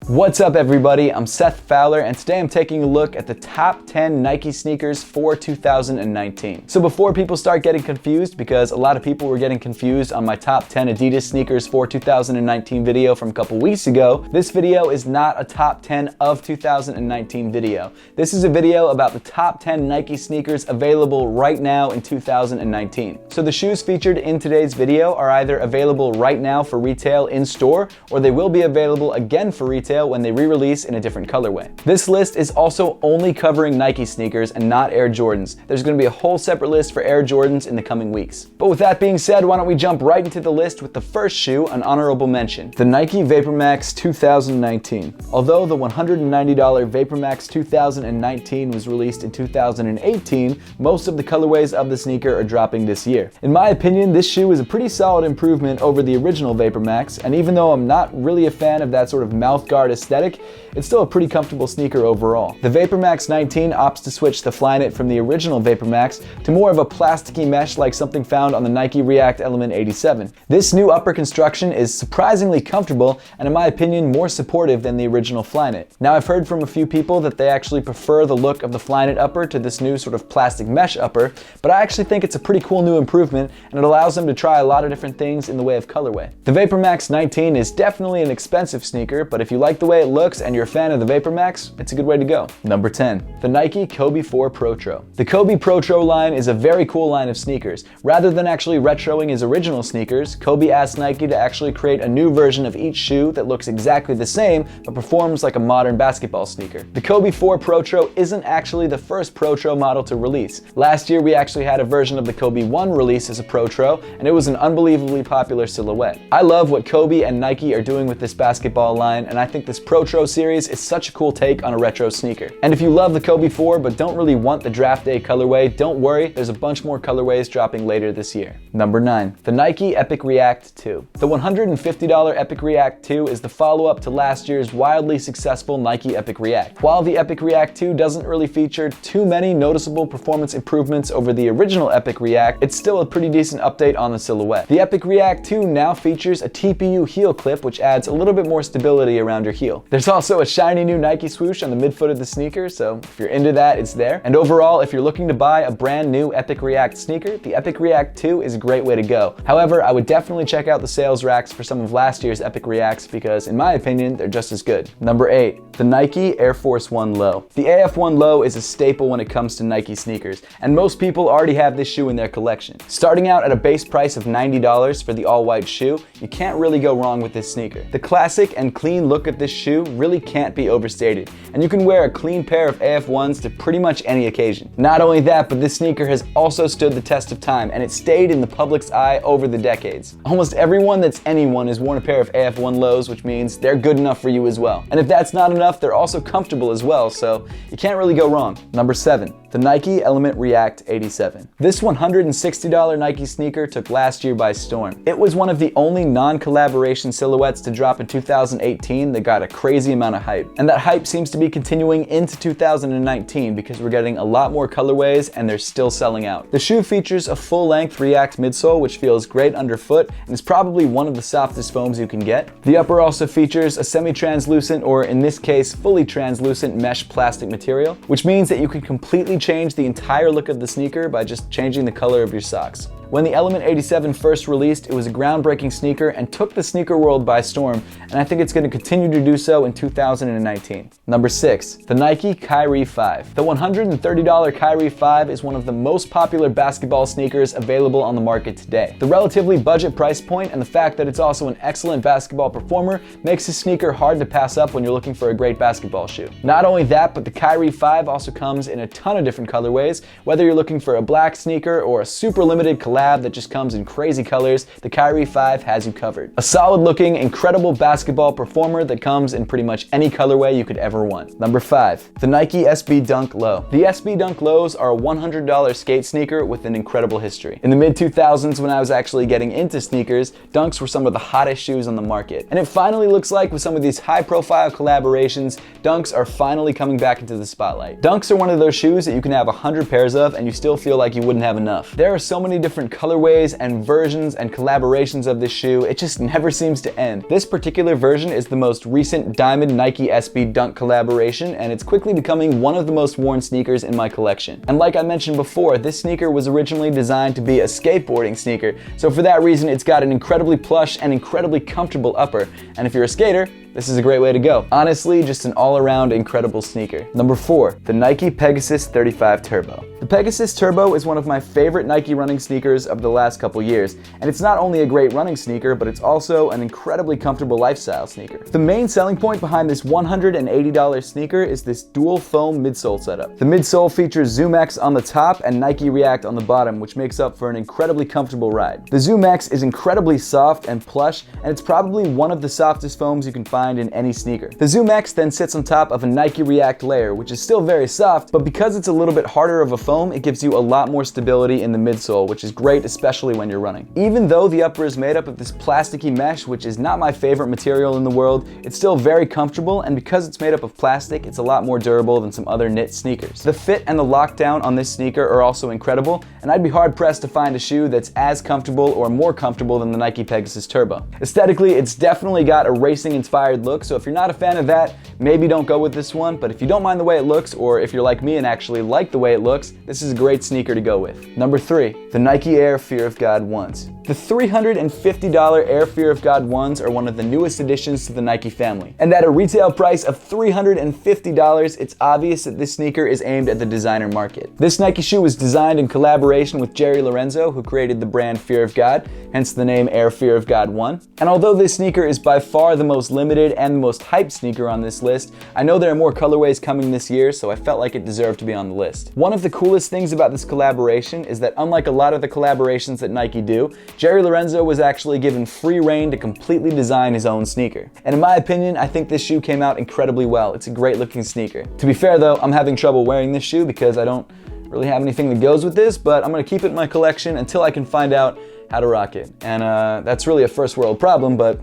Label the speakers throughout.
Speaker 1: What's up everybody, I'm Seth Fowler and today I'm taking a look at the top 10 Nike sneakers for 2019. So before people start getting confused, because a lot of people were getting confused on my top 10 Adidas sneakers for 2019 video from a couple weeks ago, this video is not a top 10 of 2019 video. This is a video about the top 10 Nike sneakers available right now in 2019. So the shoes featured in today's video are either available right now for retail in store, or they will be available again for retail when they re-release in a different colorway. This list is also only covering Nike sneakers and not Air Jordans. There's going to be a whole separate list for Air Jordans in the coming weeks. But with that being said, why don't we jump right into the list with the first shoe, an honorable mention, the Nike VaporMax 2019. Although the $190 VaporMax 2019 was released in 2018, most of the colorways of the sneaker are dropping this year. In my opinion, this shoe is a pretty solid improvement over the original VaporMax, and even though I'm not really a fan of that sort of mouth guard aesthetic, it's still a pretty comfortable sneaker overall. The VaporMax 19 opts to switch the Flyknit from the original VaporMax to more of a plasticky mesh like something found on the Nike React Element 87. This new upper construction is surprisingly comfortable and in my opinion more supportive than the original Flyknit. Now I've heard from a few people that they actually prefer the look of the Flyknit upper to this new sort of plastic mesh upper, but I actually think it's a pretty cool new improvement and it allows them to try a lot of different things in the way of colorway. The VaporMax 19 is definitely an expensive sneaker, but if you like the way it looks and you're a fan of the VaporMax, it's a good way to go. Number 10, the Nike Kobe 4 Proto. The Kobe Proto line is a very cool line of sneakers. Rather than actually retroing his original sneakers, Kobe asked Nike to actually create a new version of each shoe that looks exactly the same but performs like a modern basketball sneaker. The Kobe 4 Proto isn't actually the first Proto model to release. Last year we actually had a version of the Kobe 1 release as a Proto, and it was an unbelievably popular silhouette. I love what Kobe and Nike are doing with this basketball line, and I think this Proto series is such a cool take on a retro sneaker. And if you love the Kobe 4 but don't really want the draft day colorway, don't worry, there's a bunch more colorways dropping later this year. Number 9, the Nike Epic React 2. The $150 Epic React 2 is the follow-up to last year's wildly successful Nike Epic React. While the Epic React 2 doesn't really feature too many noticeable performance improvements over the original Epic React, it's still a pretty decent update on the silhouette. The Epic React 2 now features a TPU heel clip which adds a little bit more stability around your heel. There's also a shiny new Nike swoosh on the midfoot of the sneaker, so if you're into that, it's there. And overall, if you're looking to buy a brand new Epic React sneaker, the Epic React 2 is a great way to go. However, I would definitely check out the sales racks for some of last year's Epic Reacts because, in my opinion, they're just as good. Number 8, the Nike Air Force 1 Low. The AF1 Low is a staple when it comes to Nike sneakers, and most people already have this shoe in their collection. Starting out at a base price of $90 for the all-white shoe, you can't really go wrong with this sneaker. The classic and clean look of this shoe really can't be overstated, and you can wear a clean pair of AF1s to pretty much any occasion. Not only that, but this sneaker has also stood the test of time, and it stayed in the public's eye over the decades. Almost everyone that's anyone has worn a pair of AF1 Lows, which means they're good enough for you as well. And if that's not enough, they're also comfortable as well, so you can't really go wrong. Number 7, the Nike Element React 87. This $160 Nike sneaker took last year by storm. It was one of the only non-collaboration silhouettes to drop in 2018 that got a crazy amount of hype. And that hype seems to be continuing into 2019 because we're getting a lot more colorways and they're still selling out. The shoe features a full-length React midsole which feels great underfoot and is probably one of the softest foams you can get. The upper also features a semi-translucent, or in this case fully translucent, mesh plastic material, which means that you can completely change the entire look of the sneaker by just changing the color of your socks. When the Element 87 first released, it was a groundbreaking sneaker and took the sneaker world by storm, and I think it's going to continue to do so in 2019. Number 6, the Nike Kyrie 5. The $130 Kyrie 5 is one of the most popular basketball sneakers available on the market today. The relatively budget price point and the fact that it's also an excellent basketball performer makes this sneaker hard to pass up when you're looking for a great basketball shoe. Not only that, but the Kyrie 5 also comes in a ton of different colorways. Whether you're looking for a black sneaker or a super limited collab that just comes in crazy colors, the Kyrie 5 has you covered. A solid looking, incredible basketball performer that comes in pretty much any colorway you could ever want. Number 5, the Nike SB Dunk Low. The SB Dunk Lows are a $100 skate sneaker with an incredible history. In the mid-2000s, when I was actually getting into sneakers, Dunks were some of the hottest shoes on the market. And it finally looks like with some of these high-profile collaborations, Dunks are finally coming back into the spotlight. Dunks are one of those shoes that you can have 100 pairs of and you still feel like you wouldn't have enough. There are so many different different colorways and versions and collaborations of this shoe. It just never seems to end. This particular version is the most recent Diamond Nike SB Dunk collaboration, and it's quickly becoming one of the most worn sneakers in my collection. And like I mentioned before, this sneaker was originally designed to be a skateboarding sneaker, so for that reason it's got an incredibly plush and incredibly comfortable upper, and if you're a skater, this is a great way to go. Honestly, just an all-around incredible sneaker. Number 4, the Nike Pegasus 35 Turbo. The Pegasus Turbo is one of my favorite Nike running sneakers of the last couple years, and it's not only a great running sneaker, but it's also an incredibly comfortable lifestyle sneaker. The main selling point behind this $180 sneaker is this dual foam midsole setup. The midsole features Zoom X on the top and Nike React on the bottom, which makes up for an incredibly comfortable ride. The Zoom X is incredibly soft and plush, and it's probably one of the softest foams you can find in any sneaker. The Zoom X then sits on top of a Nike React layer, which is still very soft, but because it's a little bit harder of a foam, it gives you a lot more stability in the midsole, which is great especially when you're running. Even though the upper is made up of this plasticky mesh, which is not my favorite material in the world, it's still very comfortable, and because it's made up of plastic, it's a lot more durable than some other knit sneakers. The fit and the lockdown on this sneaker are also incredible, and I'd be hard pressed to find a shoe that's as comfortable or more comfortable than the Nike Pegasus Turbo. Aesthetically, it's definitely got a racing inspired look, so if you're not a fan of that, maybe don't go with this one, but if you don't mind the way it looks, or if you're like me and actually like the way it looks, this is a great sneaker to go with. Number 3, the Nike Air Fear of God 1s. The $350 Air Fear of God 1s are one of the newest additions to the Nike family. And at a retail price of $350, it's obvious that this sneaker is aimed at the designer market. This Nike shoe was designed in collaboration with Jerry Lorenzo, who created the brand Fear of God, hence the name Air Fear of God 1. And although this sneaker is by far the most limited and the most hyped sneaker on this list, I know there are more colorways coming this year, so I felt like it deserved to be on the list. One of the coolest things about this collaboration is that unlike a lot of the collaborations that Nike do, Jerry Lorenzo was actually given free reign to completely design his own sneaker. And in my opinion, I think this shoe came out incredibly well. It's a great looking sneaker. To be fair though, I'm having trouble wearing this shoe because I don't really have anything that goes with this, but I'm gonna keep it in my collection until I can find out how to rock it. And that's really a first world problem, but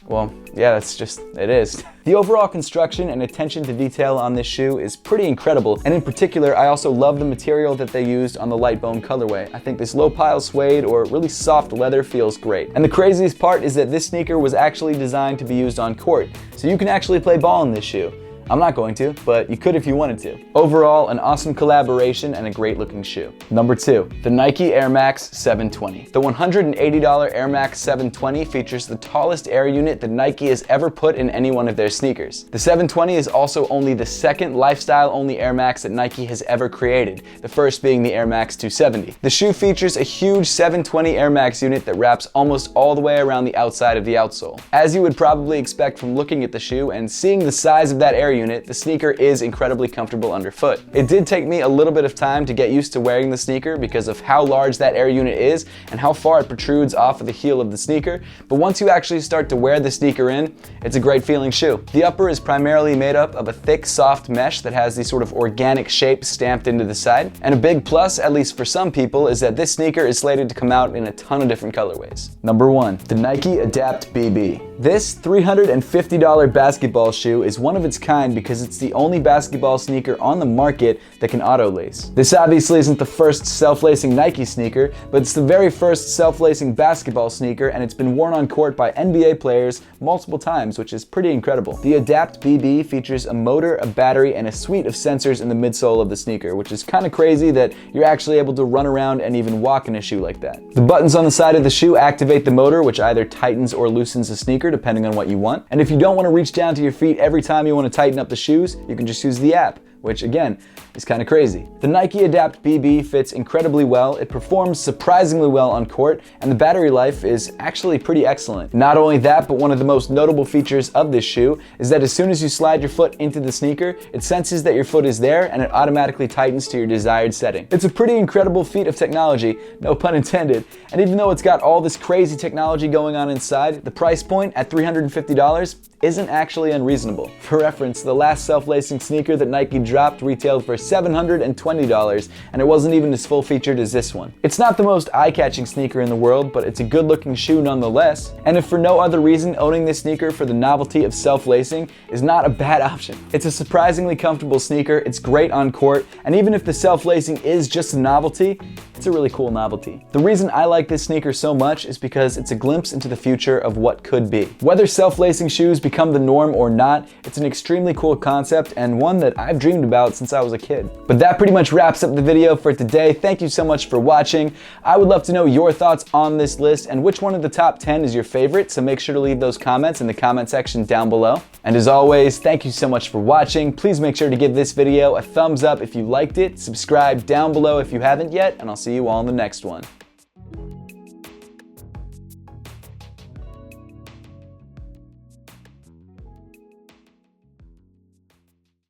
Speaker 1: well, yeah, that's just, it is. The overall construction and attention to detail on this shoe is pretty incredible, and in particular, I also love the material that they used on the light bone colorway. I think this low pile suede or really soft leather feels great. And the craziest part is that this sneaker was actually designed to be used on court, so you can actually play ball in this shoe. I'm not going to, but you could if you wanted to. Overall, an awesome collaboration and a great looking shoe. Number 2, the Nike Air Max 720. The $180 Air Max 720 features the tallest air unit that Nike has ever put in any one of their sneakers. The 720 is also only the second lifestyle-only Air Max that Nike has ever created, the first being the Air Max 270. The shoe features a huge 720 Air Max unit that wraps almost all the way around the outside of the outsole. As you would probably expect from looking at the shoe and seeing the size of that air unit, the sneaker is incredibly comfortable underfoot. It did take me a little bit of time to get used to wearing the sneaker because of how large that air unit is and how far it protrudes off of the heel of the sneaker, but once you actually start to wear the sneaker in, it's a great feeling shoe. The upper is primarily made up of a thick, soft mesh that has these sort of organic shape stamped into the side, and a big plus, at least for some people, is that this sneaker is slated to come out in a ton of different colorways. Number 1, the Nike Adapt BB. This $350 basketball shoe is one of its kind because it's the only basketball sneaker on the market that can auto-lace. This obviously isn't the first self-lacing Nike sneaker, but it's the very first self-lacing basketball sneaker, and it's been worn on court by NBA players multiple times, which is pretty incredible. The Adapt BB features a motor, a battery, and a suite of sensors in the midsole of the sneaker, which is kind of crazy that you're actually able to run around and even walk in a shoe like that. The buttons on the side of the shoe activate the motor, which either tightens or loosens the sneaker depending on what you want. And if you don't want to reach down to your feet every time you want to tighten up the shoes, you can just use the app, which again is kind of crazy. The Nike Adapt BB fits incredibly well, it performs surprisingly well on court, and the battery life is actually pretty excellent. Not only that, but one of the most notable features of this shoe is that as soon as you slide your foot into the sneaker, it senses that your foot is there and it automatically tightens to your desired setting. It's a pretty incredible feat of technology, no pun intended, and even though it's got all this crazy technology going on inside, the price point at $350 isn't actually unreasonable. For reference, the last self-lacing sneaker that Nike dropped retailed for $720, and it wasn't even as full-featured as this one. It's not the most eye-catching sneaker in the world, but it's a good-looking shoe nonetheless, and if for no other reason, owning this sneaker for the novelty of self-lacing is not a bad option. It's a surprisingly comfortable sneaker, it's great on court, and even if the self-lacing is just a novelty, It's a really cool novelty. The reason I like this sneaker so much is because it's a glimpse into the future of what could be. Whether self-lacing shoes become the norm or not, it's an extremely cool concept and one that I've dreamed about since I was a kid. But that pretty much wraps up the video for today. Thank you so much for watching. I would love to know your thoughts on this list and which one of the top 10 is your favorite, so make sure to leave those comments in the comment section down below. And as always, thank you so much for watching. Please make sure to give this video a thumbs up if you liked it, subscribe down below if you haven't yet, and I'll see you all in the next one.